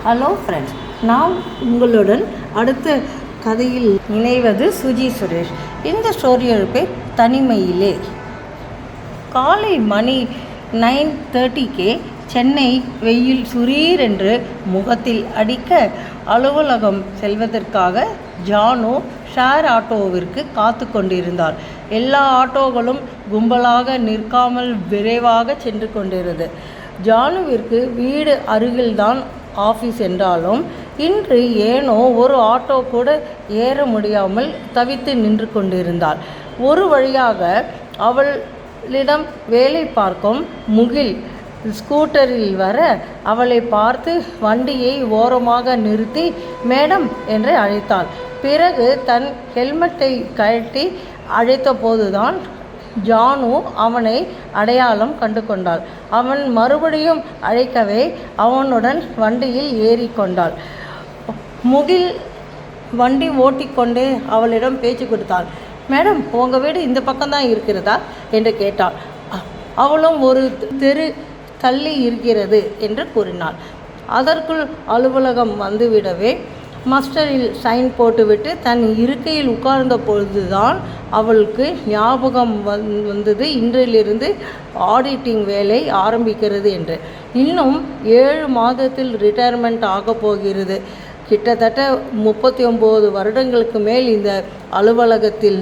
Hello friends, நான் உங்களுடன் அடுத்த கதையில் இணைவது சுஜி சுரேஷ். இந்த ஸ்டோரியோட பேர் தனிமையிலே. காலை மணி 9:30 சென்னை வெயில் சுரீரென்று முகத்தில் அடிக்க அலுவலகம் செல்வதற்காக ஜானு ஷேர் ஆட்டோவிற்கு காத்து கொண்டிருந்தார். எல்லா ஆட்டோகளும் கும்பலாக நிற்காமல் விரைவாக சென்று கொண்டிருந்தது. ஜானுவிற்கு வீடு அருகில்தான் ஆஃபீஸ் என்றாலும் இன்று ஏனோ ஒரு ஆட்டோ கூட ஏற முடியாமல் தவித்து நின்று கொண்டிருந்தாள். ஒரு வழியாக அவளிடம் வேலை பார்க்கும் முகில் ஸ்கூட்டரில் வர அவளை பார்த்து வண்டியை ஓரமாக நிறுத்தி மேடம் என்று அழைத்தாள். பிறகு தன் ஹெல்மெட்டை கழட்டி அழைத்த போதுதான் ஜானு அவனை அடையாளம் கண்டு கொண்டாள். அவன் மறுபடியும் அழைக்கவே அவனுடன் வண்டியில் ஏறிக்கொண்டாள். முகில் வண்டி ஓட்டிக்கொண்டே அவளிடம் பேச்சு கொடுத்தாள். மேடம், உங்கள் வீடு இந்த பக்கம்தான் இருக்கிறதா என்று கேட்டாள். அவளும் ஒரு தெரு தள்ளி இருக்கிறது என்று கூறினாள். அதற்குள் அலுவலகம் வந்துவிடவே மஸ்டரில் சைன் போட்டுவிட்டு தன் இருக்கையில் உட்கார்ந்த பொழுதுதான் அவளுக்கு ஞாபகம் வந்தது, இன்றிலிருந்து ஆடிட்டிங் வேலை ஆரம்பிக்கிறது என்று. இன்னும் 7 மாதத்தில் ரிட்டையர்மெண்ட் ஆக போகிறது. கிட்டத்தட்ட 39 வருடங்களுக்கு மேல் இந்த அலுவலகத்தில்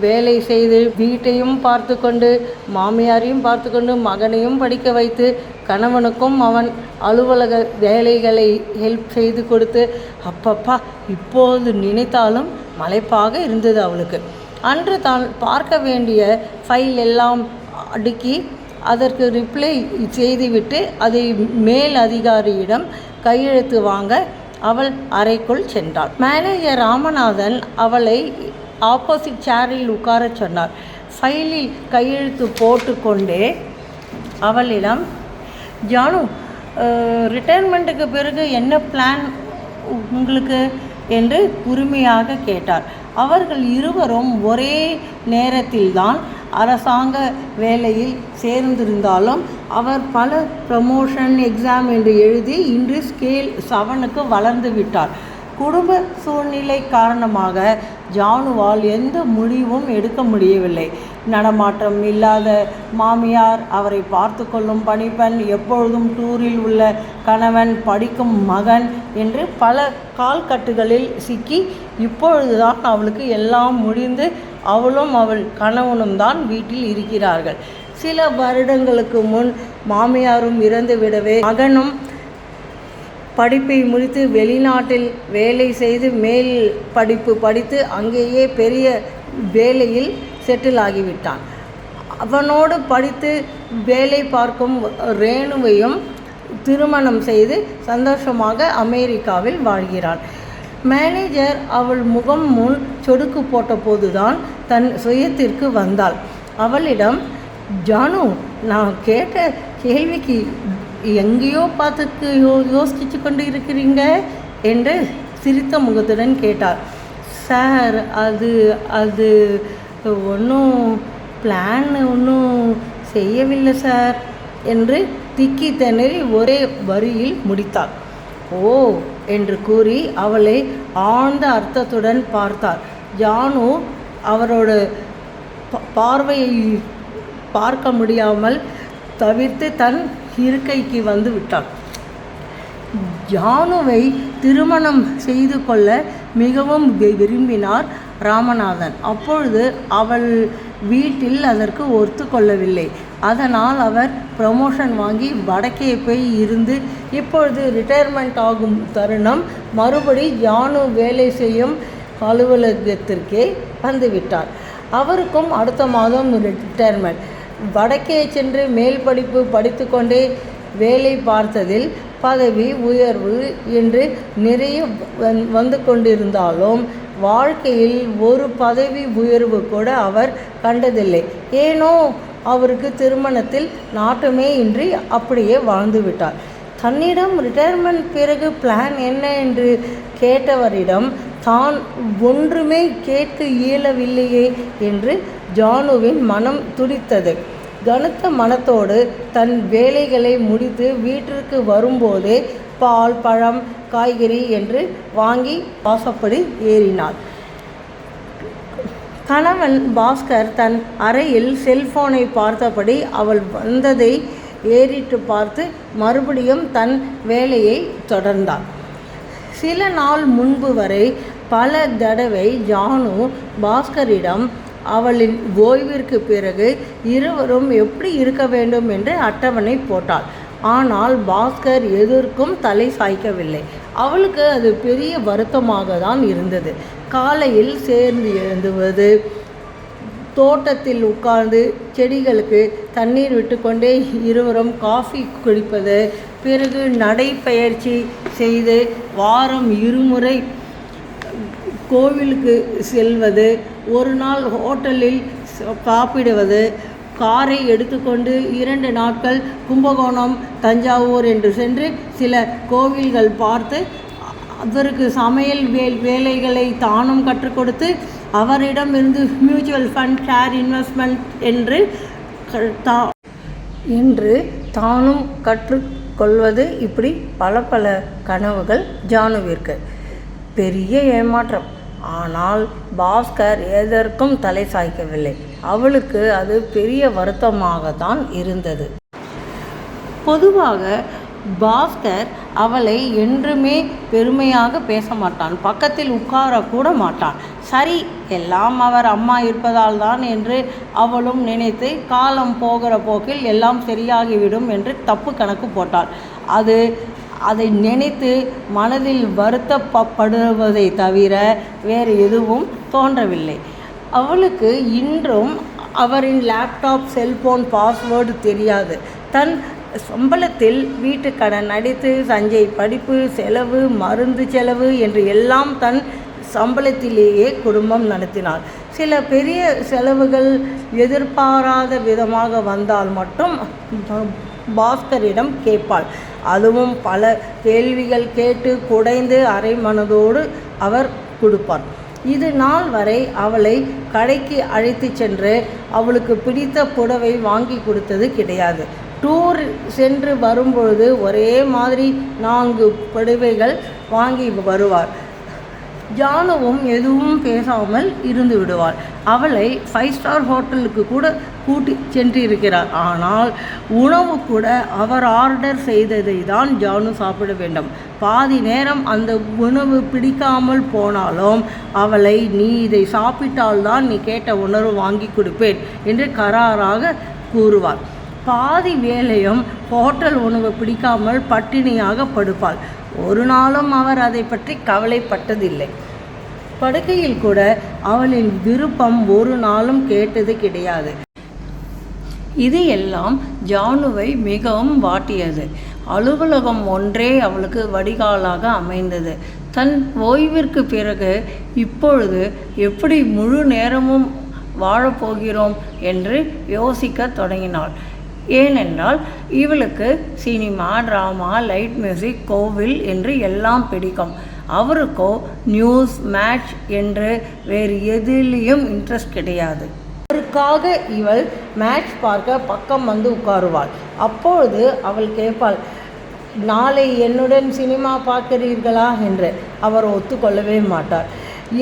வேலை செய்து வீட்டையும் பார்த்து கொண்டு மாமியாரையும் பார்த்து கொண்டு மகனையும் படிக்க வைத்து கணவனுக்கும் அவன் அலுவலக வேலைகளை ஹெல்ப் செய்து கொடுத்து அப்பப்பா இப்போது நினைத்தாலும் மலைப்பாக இருந்தது அவளுக்கு. அன்று தான் பார்க்க வேண்டிய ஃபைல் எல்லாம் அடுக்கி அதற்கு ரிப்ளை செய்துவிட்டு அதை மேல் அதிகாரியிடம் கையெழுத்து வாங்க அவள் அறைக்குள் சென்றாள். மேனேஜர் ராமநாதன் அவளை ஆப்போசிட் சேரில் உட்காரச் சொன்னார். ஃபைலில் கையெழுத்து போட்டுக்கொண்டே அவளிடம், ஜானு, ரிட்டையர்மெண்ட்டுக்கு பிறகு என்ன பிளான் உங்களுக்கு என்று உரிமையாக கேட்டார். அவர்கள் இருவரும் ஒரே நேரத்தில்தான் அரசாங்க வேலையில் சேர்ந்திருந்தாலும் அவர் பல ப்ரமோஷன் எக்ஸாம் என்று எழுதி இன்று ஸ்கேல் 7க்கு வளர்ந்து விட்டார். குடும்ப சூழ்நிலை காரணமாக ஜானுவால் எந்த முடிவும் எடுக்க முடியவில்லை. நடமாட்டம் இல்லாத மாமியார், அவரை பார்த்து கொள்ளும் பணிப்பெண், எப்பொழுதும் டூரில் உள்ள கணவன், படிக்கும் மகன் என்று பல கால்கட்டுகளில் சிக்கி இப்பொழுதுதான் அவளுக்கு எல்லாம் முடிந்து அவளும் அவள் கணவனும் தான் வீட்டில் இருக்கிறார்கள். சில வருடங்களுக்கு முன் மாமியாரும் இறந்து விடவே மகனும் படிப்பை முடித்து வெளிநாட்டில் வேலை செய்து மேல் படிப்பு படித்து அங்கேயே பெரிய வேலையில் செட்டில் ஆகிவிட்டான். அவனோடு படித்து வேலை பார்க்கும் ரேணுவையும் திருமணம் செய்து சந்தோஷமாக அமெரிக்காவில் வாழ்கிறான். மேனேஜர் அவள் முகம் முன் சொடுக்கு போட்ட போதுதான் தன் சுயத்திற்கு வந்தாள். அவளிடம், ஜானு, நான் கேட்ட கேள்விக்கு எங்கேயோ பார்த்துக்கு யோசிச்சு கொண்டு இருக்கிறீங்க என்று சிரித்த முகத்துடன் கேட்டார். சார், அது ஒன்றும் பிளான் ஒன்றும் செய்யவில்லை சார் என்று திக்கி திணறி ஒரே வரியில் முடித்தார். ஓ என்று கூறி அவளை ஆழ்ந்த அர்த்தத்துடன் பார்த்தார். ஜானு அவரோட பார்வையை பார்க்க முடியாமல் தவிர்த்து தன் இருக்கைக்கு வந்து விட்டாள். ஜானுவை திருமணம் செய்து கொள்ள மிகவும் விரும்பினார் ராமநாதன். அப்பொழுது அவள் வீட்டில் அதற்கு ஒத்து கொள்ளவில்லை. அதனால் அவர் ப்ரமோஷன் வாங்கி வடக்கே போய் இருந்து இப்பொழுது ரிட்டையர்மெண்ட் ஆகும் தருணம் மறுபடி ஜானு வேலை செய்யும் அலுவலகத்திற்கே வந்துவிட்டார். அவருக்கும் அடுத்த மாதம் ரிட்டையர்மெண்ட். வடக்கே சென்று மேல் படிப்பு படித்து கொண்டே வேலை பார்த்ததில் பதவி உயர்வு என்று நிறைய வந்து கொண்டிருந்தாலும் வாழ்க்கையில் ஒரு பதவி உயர்வு கூட அவர் கண்டதில்லை. ஏனோ அவருக்கு திருமணத்தில் நாட்டமே இன்றி அப்படியே வாழ்ந்து விட்டார். தன்னிடம் ரிட்டையர்மெண்ட் பிறகு பிளான் என்ன என்று கேட்டவரிடம் தான் ஒன்றுமே கேட்க இயலவில்லையே என்று ஜானுவின் மனம் துடித்தது. கனத்த மனத்தோடு தன் வேலைகளை முடித்து வீட்டிற்கு வரும்போதே பால், பழம், காய்கறி என்று வாங்கி வாசப்படி ஏறினாள். கணவன் பாஸ்கர் தன் அறையில் செல்போனை பார்த்தபடி அவள் வந்ததை ஏறிட்டு பார்த்து மறுபடியும் தன் வேலையை தொடர்ந்தான். சில நாள் முன்பு வரை பல தடவை ஜானு பாஸ்கரிடம் அவளின் ஓய்விற்கு பிறகு இருவரும் எப்படி இருக்க வேண்டும் என்று அட்டவணை போட்டாள். ஆனால் பாஸ்கர் எதற்கும் தலை சாய்க்கவில்லை. அவளுக்கு அது பெரிய வருத்தமாக தான் இருந்தது. காலையில் சேர்ந்து எழுந்துவது, தோட்டத்தில் உட்கார்ந்து செடிகளுக்கு தண்ணீர் விட்டுக்கொண்டே இருவரும் காஃபி குடிப்பது, பிறகு நடைப்பயிற்சி செய்து வாரம் 2 முறை கோவிலுக்கு செல்வது, ஒரு நாள் ஹோட்டலில் சாப்பிடுவது, காரை எடுத்துக்கொண்டு 2 நாட்கள் கும்பகோணம், தஞ்சாவூர் என்று சென்று சில கோவில்கள் பார்த்து அவருக்கு சமையல் வேலைகளை தானும் கற்றுக் கொடுத்து அவரிடமிருந்து மியூச்சுவல் ஃபண்ட், ஷேர் இன்வெஸ்ட்மெண்ட் என்று தானும் கற்றுக்கொள்வது, இப்படி பல கனவுகள் ஜானுவிற்கு. பெரிய ஏமாற்றம். ஆனால் பாஸ்கர் எதற்கும் தலை சாய்க்கவில்லை. அவளுக்கு அது பெரிய வருத்தமாகத்தான் இருந்தது. பொதுவாக பாஸ்கர் அவளை என்றுமே பெருமையாக பேச மாட்டான், பக்கத்தில் உட்காரக்கூட மாட்டான். சரி, எல்லாம் அவர் அம்மா இருப்பதால் தான் என்று அவளும் நினைத்து காலம் போகிற போக்கில் எல்லாம் சரியாகிவிடும் என்று தப்பு கணக்கு போட்டாள். அதை நினைத்து மனதில் வருத்தப்படுவதை தவிர வேறு எதுவும் தோன்றவில்லை. அவளுக்கு இன்றும் அவரின் லேப்டாப், செல்போன் பாஸ்வேர்டு தெரியாது. தன் சம்பளத்தில் வீட்டு கடன் அடித்து சஞ்சய் படிப்பு செலவு, மருந்து செலவு என்று எல்லாம் தன் சம்பளத்திலேயே குடும்பம் நடத்தினாள். சில பெரிய செலவுகள் எதிர்பாராத விதமாக வந்தால் மட்டும் பாஸ்கரிடம் கேட்பாள். அதுவும் பல கேள்விகள் கேட்டு குடைந்து அரை மனதோடு அவர் கொடுப்பார். இது நாள் வரை அவளை கடைக்கு அழைத்து சென்று அவளுக்கு பிடித்த புடவை வாங்கி கொடுத்தது கிடையாது. டூர் சென்று வரும்பொழுது ஒரே மாதிரி 4 புடவைகள் வாங்கி வருவார். ஜானுவும் எதுவும் பேசாமல் இருந்து விடுவாள். அவளை 5 ஸ்டார் ஹோட்டலுக்கு கூட கூட்டி சென்றிருக்கிறார். ஆனால் உணவு கூட அவர் ஆர்டர் செய்ததை தான் ஜானு சாப்பிட வேண்டும். பாதி நேரம் அந்த உணவு பிடிக்காமல் போனாலும் அவளை, நீ இதை சாப்பிட்டால்தான் நீ கேட்ட உணவு வாங்கி கொடுப்பேன் என்று கராராக கூறுவாள். பாதி வேளையும் ஹோட்டல் உணவு பிடிக்காமல் பட்டினியாக படுப்பாள். ஒரு நாளும் அவர் அதை பற்றி கவலைப்பட்டதில்லை. படுக்கையில் கூட அவளின் விருப்பம் ஒரு நாளும் கேட்டது கிடையாது. இது எல்லாம் ஜானுவை மிகவும் வாட்டியது. அலுவலகம் ஒன்றே அவளுக்கு வடிகாலாக அமைந்தது. தன் ஓய்விற்கு பிறகு இப்பொழுது எப்படி முழு நேரமும் வாழப்போகிறோம் என்று யோசிக்க தொடங்கினாள். ஏனென்றால் இவளுக்கு சினிமா, டிராமா, லைட் மியூசிக், கோவில் என்று எல்லாம் பிடிக்கும். அவருக்கோ நியூஸ், மேட்ச் என்று வேறு எதிலையும் இன்ட்ரெஸ்ட் கிடையாது. அவருக்காக இவள் மேட்ச் பார்க்க பக்கம் வந்து உட்காருவாள். அப்பொழுது அவள் கேட்பாள், நாளை என்னுடன் சினிமா பார்க்கிறீர்களா என்று. அவர் ஒத்துக்கொள்ளவே மாட்டார்.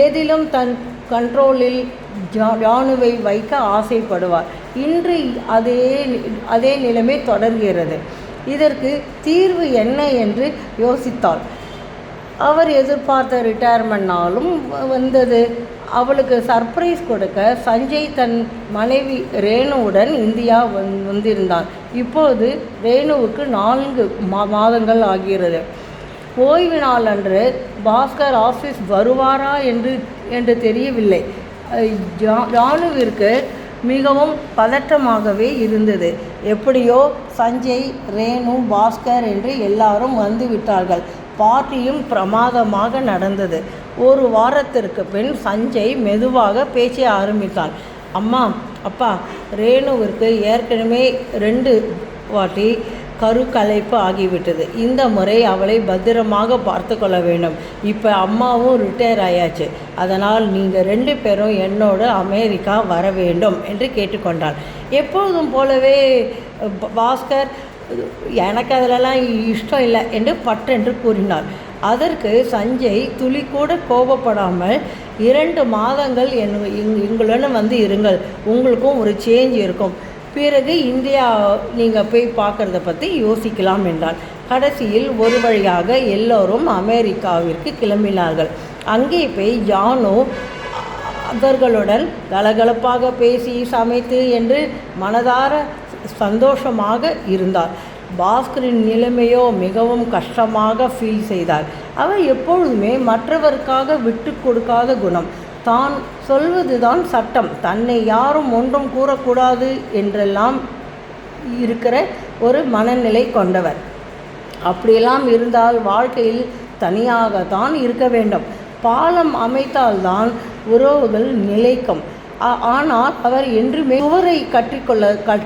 எதிலும் தன் கண்ட்ரோலில் ஜானுவை வைக்க ஆசைப்படுவார். இன்று அதே நிலைமை தொடர்கிறது. இதற்கு தீர்வு என்ன என்று யோசித்தாள். அவர் எதிர்பார்த்த ரிட்டையர்மெண்ட் நாளும் வந்தது. அவளுக்கு சர்ப்ரைஸ் கொடுக்க சஞ்சய் தன் மனைவி ரேணுவுடன் இந்தியா வந்திருந்தான். இப்போது ரேணுவுக்கு 4 மாதங்கள் ஆகிறது. ஓய்வு நாள் அன்று பாஸ்கர் ஆஃபீஸ் வருவாரா என்று தெரியவில்லை. ஜானுவிற்கு மிகவும் பதற்றமாகவே இருந்தது. எப்படியோ சஞ்சய், ரேணு, பாஸ்கர் என்று எல்லாரும் வந்து விட்டார்கள். பார்ட்டியும் பிரமாதமாக நடந்தது. ஒரு வாரத்திற்கு பின் சஞ்சய் மெதுவாக பேச ஆரம்பித்தான். அம்மா, அப்பா, ரேணுவிற்கு ஏற்கனவே 2 வாட்டி கருக்கலைப்பு ஆகிவிட்டது. இந்த முறை அவளை பத்திரமாக பார்த்து கொள்ள வேண்டும். இப்போ அம்மாவும் ரிட்டையர் ஆயாச்சு. அதனால் நீங்கள் 2 பேரும் என்னோடு அமெரிக்கா வர வேண்டும் என்று கேட்டுக்கொண்டாள். எப்பொழுதும் போலவே பாஸ்கர் எனக்கு அதிலெல்லாம் இஷ்டம் இல்லை என்று பற்றென்று கூறினார். அதற்கு சஞ்சய் துளி கூட கோபப்படாமல் 2 மாதங்கள் எங்களுடன் வந்து இருங்கள், உங்களுக்கும் ஒரு சேஞ்ச் இருக்கும், பிறகு இந்தியா நீங்கள் போய் பார்க்குறத பற்றி யோசிக்கலாம் என்றார். கடைசியில் ஒரு வழியாக எல்லோரும் அமெரிக்காவிற்கு கிளம்பினார்கள். அங்கே போய் ஜானு அவர்களுடன் கலகலப்பாக பேசி சமைத்து என்று மனதார சந்தோஷமாக இருந்தார். பாஸ்கரின் நிலைமையோ மிகவும் கஷ்டமாக ஃபீல் செய்தார். அவர் எப்பொழுதுமே மற்றவருக்காக விட்டு கொடுக்காத குணம். தான் சொல்வதுதான் சட்டம், தன்னை யாரும் ஒன்றும் கூறக்கூடாது என்றெல்லாம் இருக்கிற ஒரு மனநிலை கொண்டவர். அப்படியெல்லாம் இருந்தால் வாழ்க்கையில் தனியாகத்தான் இருக்க வேண்டும். பாலம் அமைத்தால்தான் உறவுகள் நிலைக்கும். ஆனால் அவர் என்றுமே சுவரை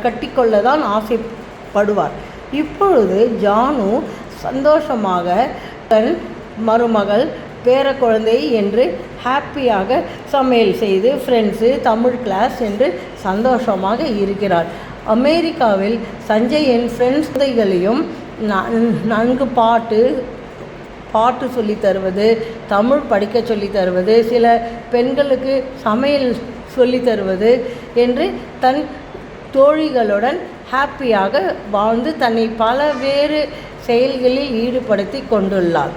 கட்டிக்கொள்ளதான் ஆசைப்படுவார். இப்பொழுது ஜானு சந்தோஷமாக தன் மருமகள் பேரக்குழந்தை என்று ஹாப்பியாக சமையல் செய்து ஃப்ரெண்ட்ஸு தமிழ் கிளாஸ் என்று சந்தோஷமாக இருக்கிறார். அமெரிக்காவில் சஞ்சயின் ஃப்ரெண்ட்ஸ் குழந்தைகளையும் நன்கு பாட்டு சொல்லி தருவது, தமிழ் படிக்க சொல்லி தருவது, சில பெண்களுக்கு சமையல் சொல்லி தருவது என்று தன் தோழிகளுடன் ஹாப்பியாக வாழ்ந்து தன்னை பலவேறு செயல்களில் ஈடுபடுத்தி கொண்டுள்ளார்.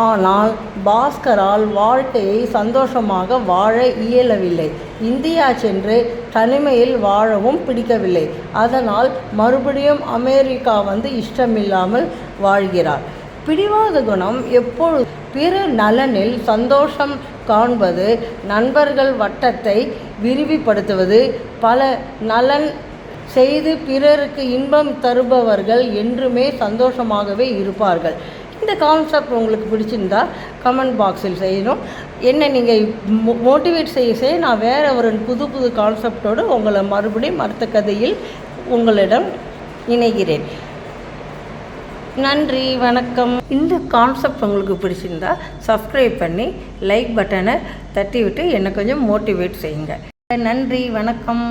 ஆனால் பாஸ்கரால் வாழ்க்கையை சந்தோஷமாக வாழ இயலவில்லை. இந்தியா சென்று தனிமையில் வாழவும் பிடிக்கவில்லை. அதனால் மறுபடியும் அமெரிக்கா வந்து இஷ்டமில்லாமல் வாழ்கிறார். பிடிவாத குணம் எப்பொழுது பிற நலனில் சந்தோஷம் காண்பது, நண்பர்கள் வட்டத்தை விரிவுபடுத்துவது, பல நலன் செய்து பிறருக்கு இன்பம் தருபவர்கள் என்றுமே சந்தோஷமாகவே இருப்பார்கள். இந்த கான்செப்ட் உங்களுக்கு பிடிச்சிருந்தா கமெண்ட் பாக்ஸில் செய்யணும். என்ன நீங்கள் மோட்டிவேட் செய்ய நான் வேறு ஒரு புது கான்செப்டோடு உங்களை மறுபடியும் அடுத்த கதையில் உங்களிடம் இணைகிறேன். நன்றி, வணக்கம். இந்த கான்செப்ட் உங்களுக்கு பிடிச்சிருந்தா சப்ஸ்கிரைப் பண்ணி லைக் பட்டனை தட்டி விட்டு என்னை கொஞ்சம் மோட்டிவேட் செய்யுங்க. நன்றி, வணக்கம்.